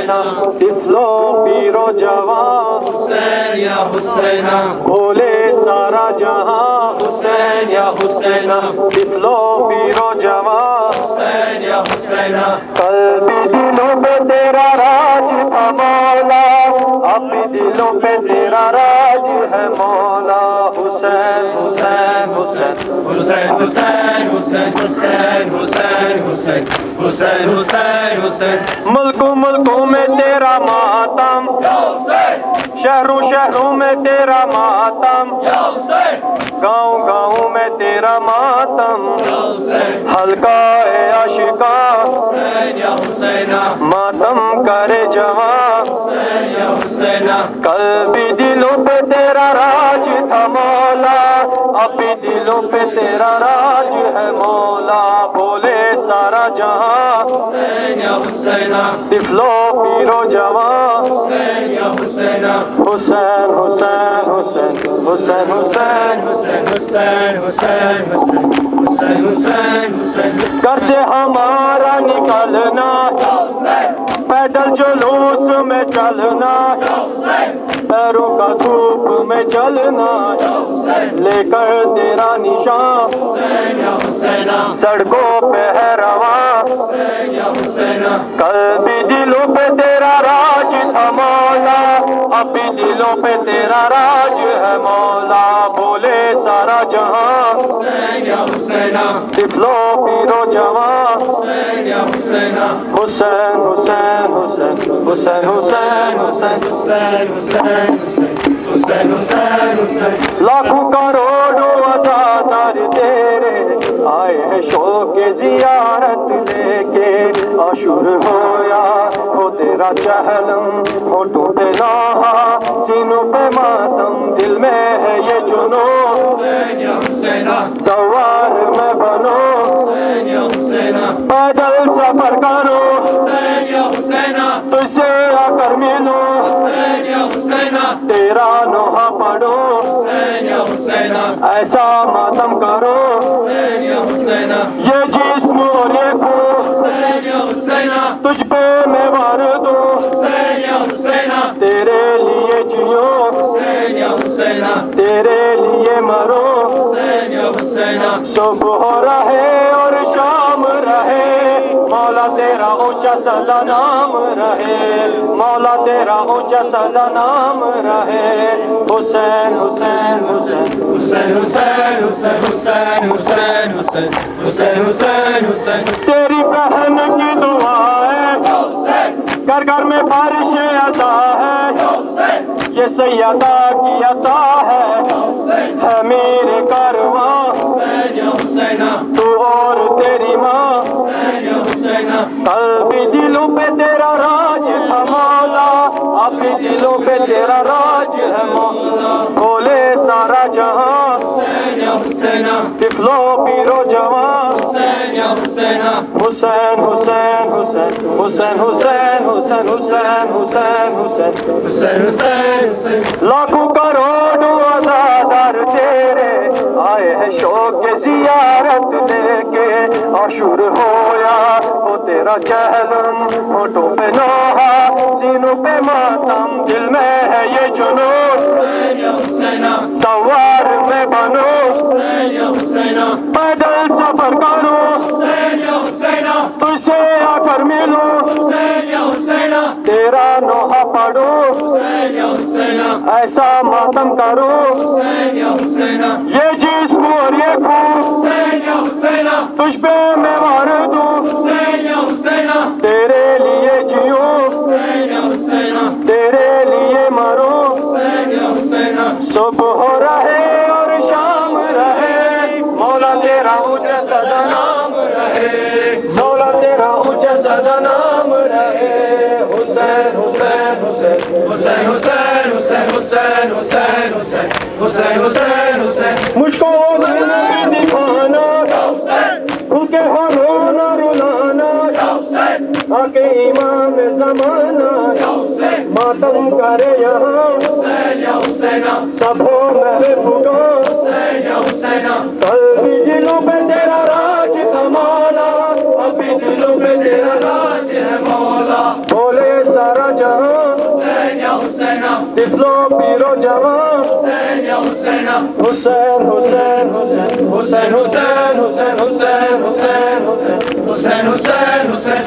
حسینہ طفلو پیرو جوان حسین یا حسینہ بھولے سارا جہاں حسین یا حسینہ طفلو پیرو جوان حسین یا حسینہ قلبی دلوں پہ تیرا راج تھا مولا اب بھی دلوں پہ تیرا راج ہے مولا حسین حسین حسین حسین حسین حسین حسین حسین حسین حسین حسین ملکوں میں تیرا ماتم یا حسین شہروں میں تیرا ماتم یا حسین گاؤں میں تیرا ماتم یا حسین ہلکا ہے عاشقاں حسین یا حسینہ ماتم کرے جوان حسین یا حسینہ قلبی دلوں پہ تیرا راج تھا مولا اب بھی دلوں پہ تیرا راج ہے مولا بولے سارا جہاں حسین یا حسینہ طفلو پیرو جوان حسین یا حسینہ حسین حسین حسین حسین حسین حسین حسین حسین حسین حسین حسین گھر سے ہمارا نکلنا یا حسین پیدل جلوس میں چلنا یا حسین پیروں کا دھوپ میں چلنا یا حسین لے کر تیرا نشان حسین یا حسینہ سڑکوں پہ ہے رواں حسین یا حسینہ قلبی دلوں پہ تیرا راج تھا مولا اب بھی دلوں پہ تیرا راج ہے مولا بولے سارا جہاں حسین یا حسینہ طفلو پیرو جوان حسین یا حسینہ حسین حسین حسین حسین حسین حسین حسین حسین حسین حسین حسین لاکھوں کروڑوں عزادار تیرے آئے ہیں شوق زیارت لے کے عاشور ہویا ہو تیرا چہلم ہونٹوں پہ نوحہ سینوں پہ ماتم دل میں ہے یہ جنون حسین یا حسینہ سوار میں بنو حسین یا حسینہ پیدل سفر کرو حسین یا حسینہ تجھ سے آ کر ملو حسین یا حسینہ تیرا نوحہ پڑھو حسین یا حسینہ ایسا ماتم کرو حسین یا حسینہ یہ جسم اور یہ خون حسین یا حسینہ تجھ پہ میں وار دوں حسین یا حسینہ تیرے لیے جیو حسین یا حسینہ تیرے لیے مرو حسین یا حسینہ صبح رہے اور شام رہے مولا تیرا اونچا سدا نام رہے مولا تیرا اونچا سدا نام رہے حسین حسین حسین حسین حسین حسین حسین حسین حسین حسین حسین حسین تیری بہن کی دعا ہے یا حسین گھر گھر میں بارش عطا ہے یا حسین یہ سیدہ کی عطا ہے یا حسین میرے کارواں حسین یا حسینہ تو اور تیری ماں حسین یا حسینہ قلبی دلوں پہ تیرا راج ہے مولا اب بھی دلوں پہ تیرا راج ہے مولا بولے سارا جہاں حسین یا حسینہ طفلو پیرو جوان حسین یا حسینہ حسین حسین حسین حسین حسین حسین حسین حسین حسین حسین حسین حسین لاکھوں کروڑوں عزادار تیرے آئے ہیں شوق زیارت لے کے عاشور ہویا ہو تیرا چہلم ہونٹوں پہ نوحہ سینوں پہ ماتم دل میں ہے یہ جنون حسین یا حسینہ سوار میں بنو حسین یا حسینہ پیدل سفر کرو حسین یا حسینہ تجھ سے آ کر ملو حسین یا حسینہ تیرا نوحہ پڑھو حسین یا حسینہ ایسا ماتم کرو حسین یا حسینہ یہ جسم اور یہ خون حسین یا حسینہ تجھ پہ میں وار دوں حسین یا حسینہ تیرے لیے جیو حسین یا حسینہ تیرے لیے مرو حسین یا حسینہ صبح رہے اور شام رہے مولا تیرا اونچا سدا نام رہے مولا تیرا اونچا سدا نام رہے حسین حسین حسین حسین حسین حسین حسین حسین حسین حسین حسین حسین مجھ کو زندگی دکھانا یا حسین بھوکے ہو رونا رلانا یا حسین آ کے امام زمانہ یا حسین ماتم کرے یہاں حسین یا حسینہ سب ہو محفوظ حسین یا حسینہ قلبی دلوں پہ تیرا راج کا مولا بھی دلوں میں تیرا راج ہے مولا بولے سارا جہاں حسین یا حسینہ تفلو پیرو جوان حسین یا حسینہ حسین حسین حسین حسین حسین حسین حسین حسین حسین حسین حسین حسین